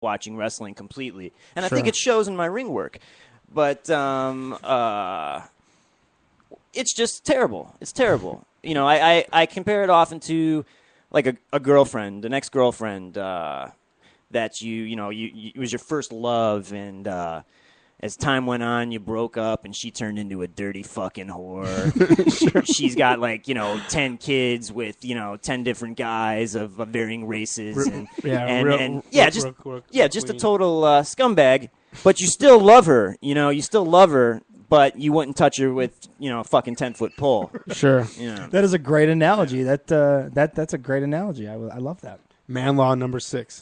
watching wrestling completely. And I think it shows in my ring work. But it's just terrible. It's terrible. You know, I compare it often to like a girlfriend, an ex-girlfriend that you it was your first love, and as time went on, you broke up, and she turned into a dirty fucking whore. She's got 10 kids with 10 different guys of varying races, just a total scumbag. But you still love her, you still love her, but you wouldn't touch her with a fucking 10-foot pole. Sure, that is a great analogy. That's a great analogy. I love that. Man law number 6.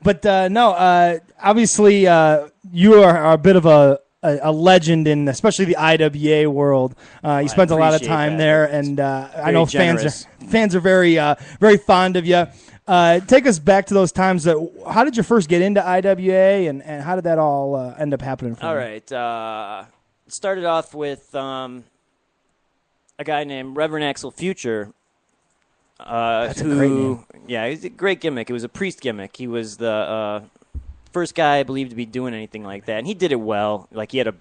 But obviously you are a bit of a legend in especially the IWA world. You spent a lot of time there, and I know fans are very very fond of you. Take us back to those times. How did you first get into IWA, and how did that all end up happening for you? All right. It started off with a guy named Reverend Axel Future. That's a great name. Yeah, it was a great gimmick. It was a priest gimmick. He was the first guy, I believe, to be doing anything like that. And he did it well. Like, he had a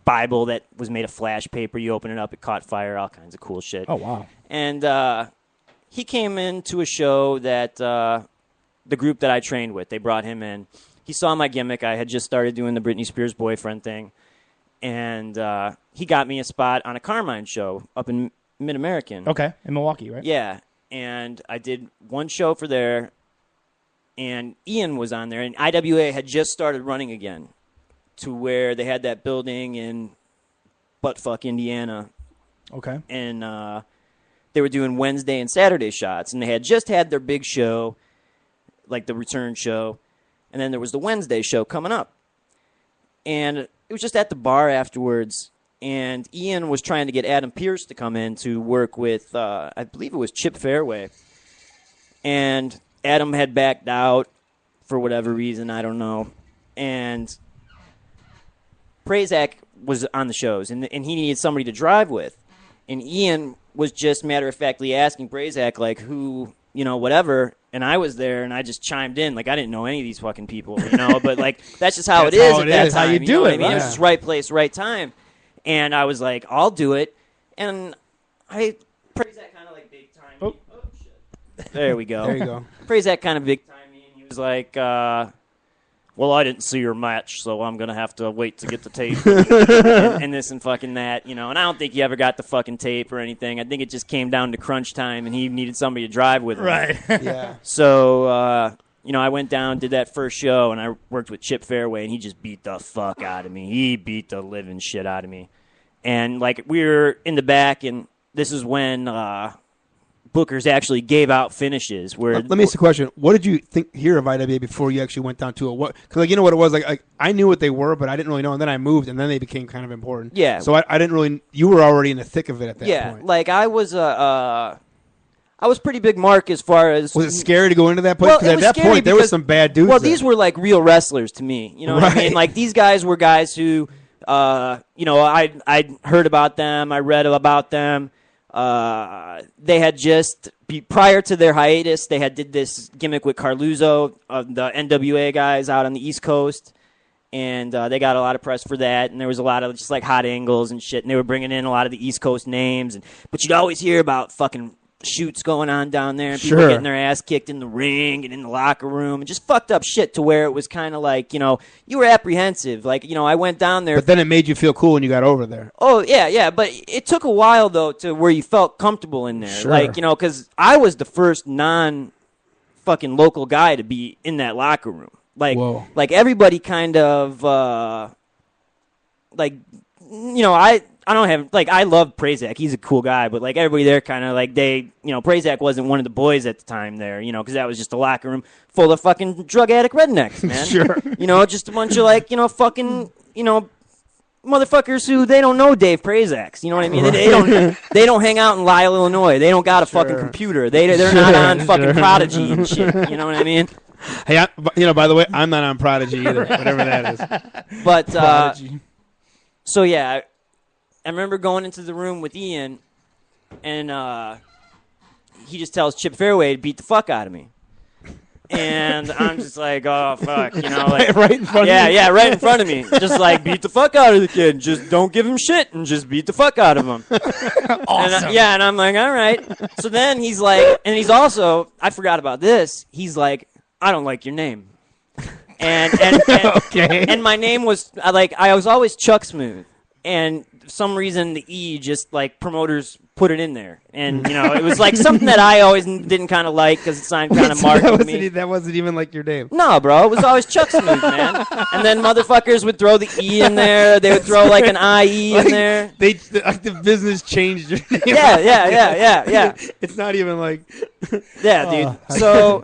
Bible that was made of flash paper. You open it up, it caught fire, all kinds of cool shit. Oh, wow. And he came into a show that the group that I trained with, they brought him in. He saw my gimmick. I had just started doing the Britney Spears boyfriend thing. And he got me a spot on a Carmine show up in Mid-American. Okay, in Milwaukee, right? Yeah, and I did one show for there, and Ian was on there, and IWA had just started running again to where they had that building in buttfuck Indiana. Okay. And they were doing Wednesday and Saturday shots, and they had just had their big show, like the return show, and then there was the Wednesday show coming up. And it was just at the bar afterwards, and Ian was trying to get Adam Pearce to come in to work with, I believe it was Chip Fairway. And Adam had backed out for whatever reason, I don't know. And Prazak was on the shows, and he needed somebody to drive with. And Ian was just matter-of-factly asking Prazak, like, who, whatever. And I was there, and I just chimed in. Like, I didn't know any of these fucking people, but, like, that's just how it is at that time. That's how you do it. I mean, it was just right place, right time. And I was like, I'll do it. And I praise that kind of like big time. Oh, shit. There we go. There you go. Praise that kind of big time. And he was like, well, I didn't see your match, so I'm going to have to wait to get the tape and this and fucking that, And I don't think he ever got the fucking tape or anything. I think it just came down to crunch time, and he needed somebody to drive with him. Right. Yeah. So, I went down, did that first show, and I worked with Chip Fairway, and he just beat the fuck out of me. He beat the living shit out of me. And, like, we were in the back, and this is when bookers actually gave out finishes. Where Let me ask you a question. What did you hear of IWA before you actually went down to it? Because, like, you know what it was? Like, I knew what they were, but I didn't really know. And then I moved, and then they became kind of important. Yeah. So I didn't really – you were already in the thick of it at that point. Yeah, like, I was pretty big mark as far as... Was it scary to go into that place? Because at that point, there was some bad dudes Well, there. these were, like, real wrestlers to me. You know what I mean? Like, these guys were guys who, I'd heard about them. I read about them. They had just... Prior to their hiatus, they had did this gimmick with Carluzzo, the NWA guys out on the East Coast. And they got a lot of press for that. And there was a lot of just, like, hot angles and shit. And they were bringing in a lot of the East Coast names. But you'd always hear about fucking... shoots going on down there, and people getting their ass kicked in the ring and in the locker room, and just fucked up shit to where it was kind of like, you were apprehensive. Like, I went down there. But then it made you feel cool when you got over there. Oh, yeah. But it took a while, though, to where you felt comfortable in there. Sure. Like, because I was the first non-fucking local guy to be in that locker room. Like, Whoa. Like everybody kind of, I don't have, like, I love Prazak. He's a cool guy, but, like, everybody there kind of, like, Prazak wasn't one of the boys at the time there, because that was just a locker room full of fucking drug addict rednecks, man. Sure. Just a bunch of, like, fucking, motherfuckers who, they don't know Dave Prazak's, you know what I mean? Right. They don't hang out in Lisle, Illinois. They don't got a fucking computer. They're not on fucking Prodigy and shit, you know what I mean? Hey, by the way, I'm not on Prodigy either, whatever that is. But, so, yeah, I remember going into the room with Ian, and he just tells Chip Fairway to beat the fuck out of me. And I'm just like, oh, fuck, you know, like, right in front of you. Yeah, right in front of me. Just like, beat the fuck out of the kid. Just don't give him shit and just beat the fuck out of him. Awesome. And I'm like, all right. So then he's like, and he's also, I forgot about this. He's like, I don't like your name. And Okay. and my name was, I was always Chuck Smooth. And for some reason, the E just, like, promoters put it in there. And, you know, it was, like, something that I always didn't kind of like because it signed kind of marked with me. That wasn't even like your name. No, bro. It was always Chuck Smooth, man. And then motherfuckers would throw the E in there. They would throw, like, an IE in there. The business changed your name. Yeah. It's not even like... Yeah, dude. So...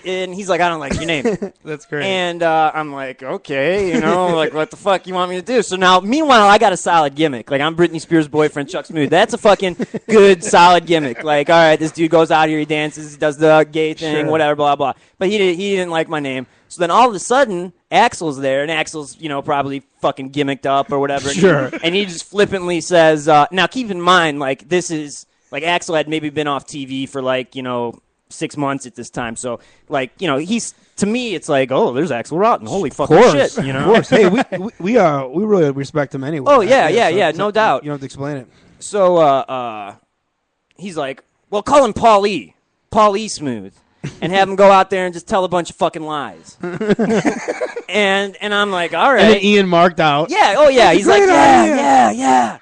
And he's like, I don't like your name. That's great. And I'm like, okay, you know, like, what the fuck you want me to do? So now, meanwhile, I got a solid gimmick. Like, I'm Britney Spears' boyfriend, Chuck Smooth. That's a fucking good, solid gimmick. Like, all right, this dude goes out here, he dances, he does the gay thing, whatever, blah, blah. But he didn't like my name. So then all of a sudden, Axel's there, and Axel's, you know, probably fucking gimmicked up or whatever. Sure. And he just flippantly says, now keep in mind, like, this is, like, Axel had maybe been off TV for, like, you know, 6 months at this time, so like, you know, he's, to me, it's like, oh, there's Axl Rotten, holy fucking shit, you know. Of course. Hey, we really respect him anyway. Oh yeah, no doubt. You don't have to explain it. So he's like, well, call him Paul E Smooth, and have him go out there and just tell a bunch of fucking lies. and I'm like, all right. And then Ian marked out. Yeah, oh yeah, he's like, yeah.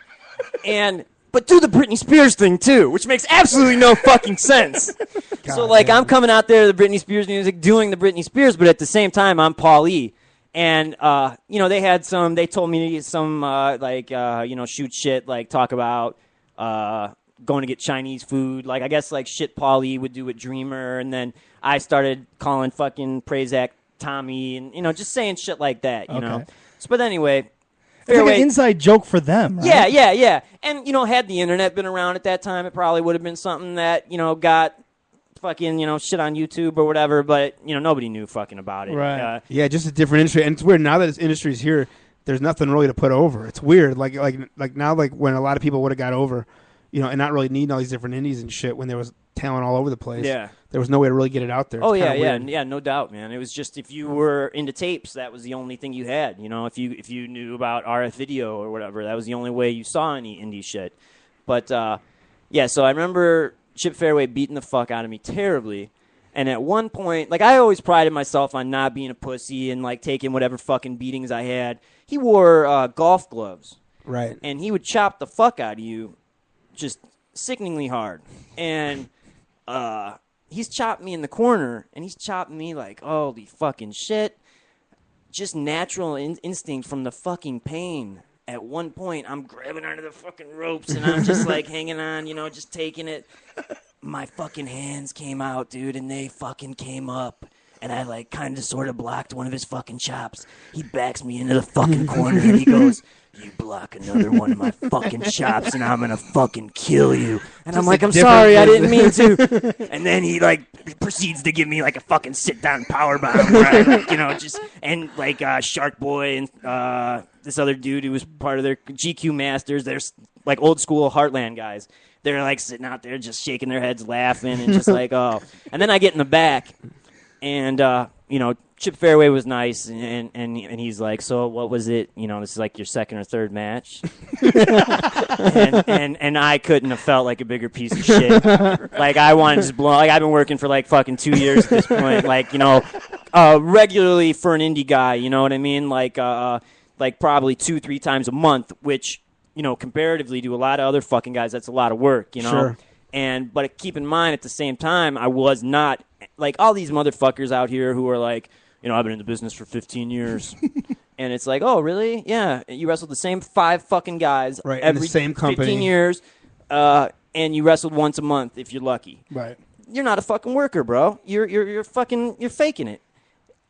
But do the Britney Spears thing, too, which makes absolutely no fucking sense. So, like, I'm coming out there to the Britney Spears music, doing the Britney Spears, but at the same time, I'm Paul E. And, you know, they told me some, you know, shoot shit, like, talk about going to get Chinese food. Like, I guess, like, shit Paul E would do with Dreamer. And then I started calling fucking Prazak Tommy and, you know, just saying shit like that, you know. So, but anyway... It's like an inside joke for them, right? Yeah. And, you know, had the internet been around at that time, it probably would have been something that, you know, got fucking, you know, shit on YouTube or whatever, but, you know, nobody knew fucking about it. Right. Yeah, just a different industry. And it's weird, now that this industry's here, there's nothing really to put over. It's weird. Like now, like, when a lot of people would have got over, you know, and not really needing all these different indies and shit when there was talent all over the place. Yeah. There was no way to really get it out there. Oh, yeah, no doubt, man. It was just, if you were into tapes, that was the only thing you had. You know, if you knew about RF video or whatever, that was the only way you saw any indie shit. But, yeah, so I remember Chip Fairway beating the fuck out of me terribly. And at one point, like, I always prided myself on not being a pussy and, like, taking whatever fucking beatings I had. He wore golf gloves. Right. And he would chop the fuck out of you just sickeningly hard. And, he's chopped me in the corner, and he's chopped me like, holy fucking shit. Just natural instinct from the fucking pain. At one point, I'm grabbing onto the fucking ropes, and I'm just like hanging on, you know, just taking it. My fucking hands came out, dude, and they fucking came up. And I, like, kind of sort of blocked one of his fucking chops. He backs me into the fucking corner, and he goes, you block another one of my fucking chops, and I'm going to fucking kill you. And I'm like, I'm sorry, I didn't mean to. And then he, like, proceeds to give me, like, a fucking sit-down powerbomb where I, like, you know, just, and, like, Shark Boy and this other dude who was part of their GQ Masters, they're, like, old-school Heartland guys. They're, like, sitting out there just shaking their heads, laughing, and just like, oh. And then I get in the back. And, you know, Chip Fairway was nice, and he's like, so what was it? You know, this is like your second or third match. and I couldn't have felt like a bigger piece of shit. Like, I wanted to just blow. Like, I've been working for like fucking 2 years at this point. Like, you know, regularly for an indie guy, you know what I mean? Like probably 2-3 times a month, which, you know, comparatively to a lot of other fucking guys, that's a lot of work, you know? Sure. But keep in mind, at the same time, I was not, like, all these motherfuckers out here who are like, you know, I've been in the business for 15 years. And it's like, oh, really? Yeah. You wrestled the same 5 fucking guys every in the same company. 15 years, and you wrestled once a month if you're lucky. Right. You're not a fucking worker, bro. You're faking it.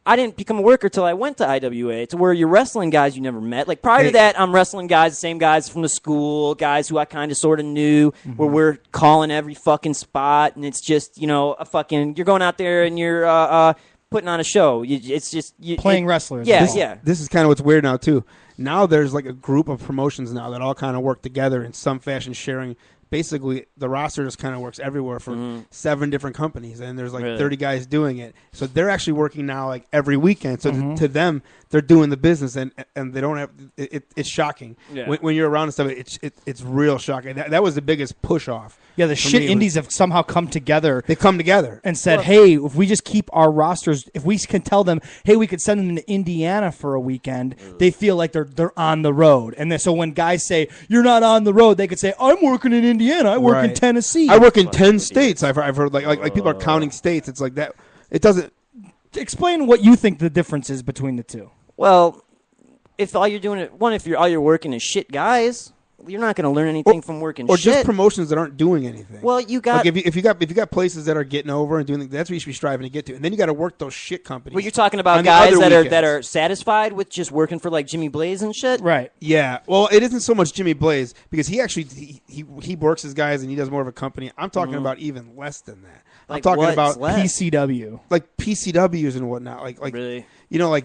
I didn't become a worker till I went to IWA, to where you're wrestling guys you never met. Like, prior to that, I'm wrestling guys, the same guys from the school, guys who I kind of sort of knew, where we're calling every fucking spot, and it's just, you know, you're going out there and you're putting on a show. It's just... Playing wrestlers. Yeah, This is kind of what's weird now, too. Now there's, like, a group of promotions now that all kind of work together in some fashion, sharing basically the roster just kind of works everywhere for 7 different companies, and there's like 30 guys doing it. So they're actually working now like every weekend. So to them, they're doing the business, and they don't have it's shocking when you're around and stuff. It's real shocking. That was the biggest push off. Yeah, the shit indies have somehow come together. They come together and said, "Hey, if we just keep our rosters, if we can tell them, hey, we could send them to Indiana for a weekend, they feel like they're on the road." And so when guys say you're not on the road, they could say, "I'm working in Indiana. I work in Tennessee. I work in 10 states." I've heard like people are counting states. It's like that. It doesn't explain what you think the difference is between the two. Well, if all you're doing if all you're working is shit guys, you're not going to learn anything from working or shit. Just promotions that aren't doing anything. Well, you got like if you got places that are getting over and doing, that's what you should be striving to get to, and then you got to work those shit companies. Well, you're talking about guys that are satisfied with just working for like Jimmy Blaze and shit, right? Yeah. Well, it isn't so much Jimmy Blaze because he actually he works his guys and he does more of a company. I'm talking about even less than that. Like I'm talking about PCW, like PCWs and whatnot. Like really, like.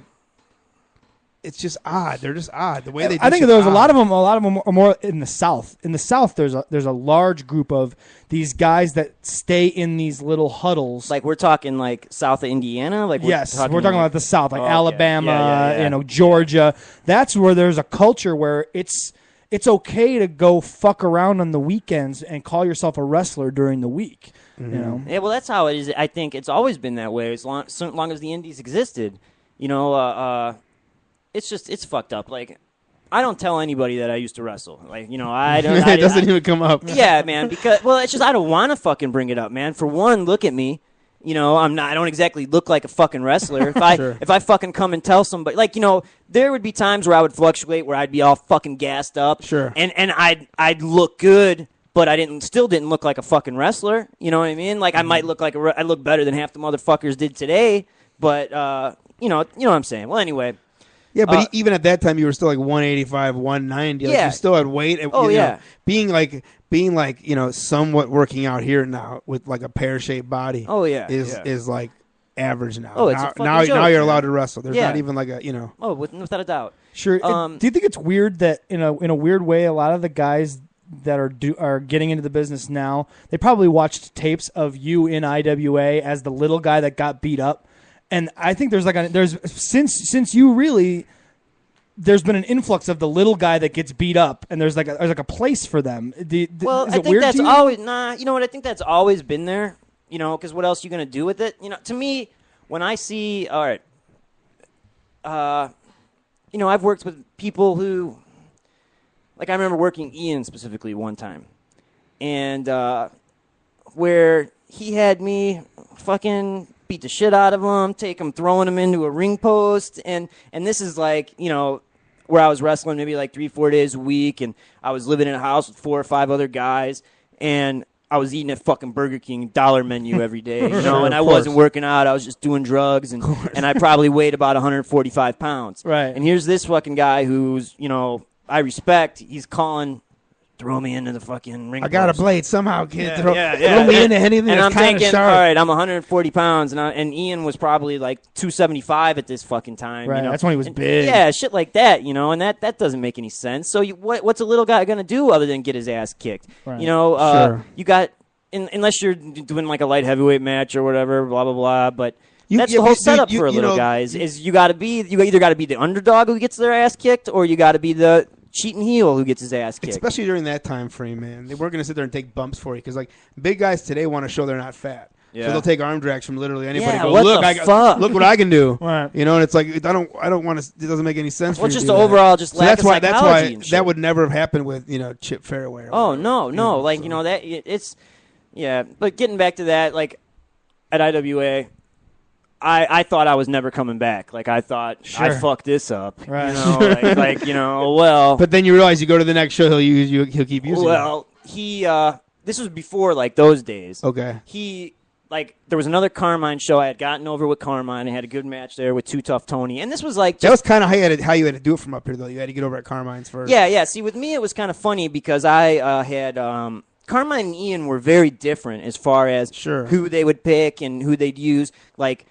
It's just odd. They're just odd. The way they do I think there's a lot of them are more in the South. In the South, there's a large group of these guys that stay in these little huddles. Like we're talking like south of Indiana. Like we're talking about the South, like Alabama, yeah. Georgia. That's where there's a culture where it's okay to go fuck around on the weekends and call yourself a wrestler during the week. Mm-hmm. You know? Yeah, well, that's how it is. I think it's always been that way as long as the indies existed. You know, it's fucked up. Like, I don't tell anybody that I used to wrestle. Like, you know, I don't. It doesn't even come up. Yeah, man. Because it's just I don't want to fucking bring it up, man. For one, look at me. You know, I don't exactly look like a fucking wrestler. If I fucking come and tell somebody, like, you know, there would be times where I would fluctuate, where I'd be all fucking gassed up. Sure. And I'd look good, but I still didn't look like a fucking wrestler. You know what I mean? Like I might look like I look better than half the motherfuckers did today, but you know what I'm saying. Well, anyway. Yeah, but even at that time, you were still like 185, 190. Like you still had weight. Oh, yeah. Being like you know somewhat working out here now with like a pear shaped body. Oh yeah. Is like average now. Oh, it's a fucking now joke, you're allowed to wrestle. There's not even like a Oh, without a doubt. Sure. Do you think it's weird that in a weird way, a lot of the guys that are getting into the business now, they probably watched tapes of you in IWA as the little guy that got beat up. And I think there's since you really, there's been an influx of the little guy that gets beat up, and there's like a place for them. I think that's always You know what? I think that's always been there. You know, because what else are you gonna do with it? You know, to me, when I see, all right, you know, I've worked with people who, like, I remember working Ian specifically one time, and where he had me fucking beat the shit out of him, throwing him into a ring post, and this is like, you know, where I was wrestling maybe like 3-4 days a week, and I was living in a house with 4 or 5 other guys, and I was eating at fucking Burger King dollar menu every day, you know, and I wasn't working out, I was just doing drugs, and I probably weighed about 145 pounds. Right. And here's this fucking guy who's, you know, I respect, he's calling, throw me into the fucking ring. I got a blade somehow, kid. Throw me into anything and that's I'm thinking, sharp. all right, I'm 140 pounds, and Ian was probably like 275 at this fucking time. Right, you know? that's when he was big. Yeah, shit like that, you know, and that doesn't make any sense. So what's a little guy going to do other than get his ass kicked? Right. You know, Sure. you got, unless you're doing like a light heavyweight match or whatever, blah, blah, blah, but... That's the whole setup for a little guy. Is you either got to be the underdog who gets their ass kicked, or you got to be the cheating heel who gets his ass kicked. Especially during that time frame, man. They weren't going to sit there and take bumps for you because, like, big guys today want to show they're not fat. Yeah. So they'll take arm drags from literally anybody. Yeah, Go, what look, the fuck? Look what I can do. Right. You know, and it's like I don't want to. It doesn't make any sense. Well, for you just to do overall, that. just so lack that's of why. psychology That's why and shit. that would never have happened with Chip Fairway. Or Oh whatever. no, You know, like so. you know that it's yeah. But getting back to that, like at IWA. I thought I was never coming back. Like, I thought, I fucked this up. Right. You know, like, you know, well. But then you realize you go to the next show, he'll keep using it. Well, this was before, like, those days. Okay. There was another Carmine show. I had gotten over with Carmine. I had a good match there with Too Tough Tony. And this was like. That was kind of how you had to do it from up here, though. You had to get over at Carmine's first. Yeah. See, with me, it was kind of funny because I had. Carmine and Ian were very different as far as who they would pick and who they'd use. Like,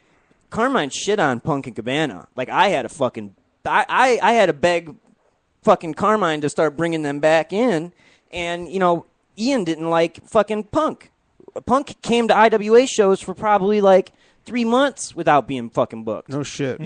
Carmine shit on Punk and Cabana. Like, I had to beg fucking Carmine to start bringing them back in. And, you know, Ian didn't like fucking Punk. Punk came to IWA shows for probably like 3 months without being fucking booked. No shit.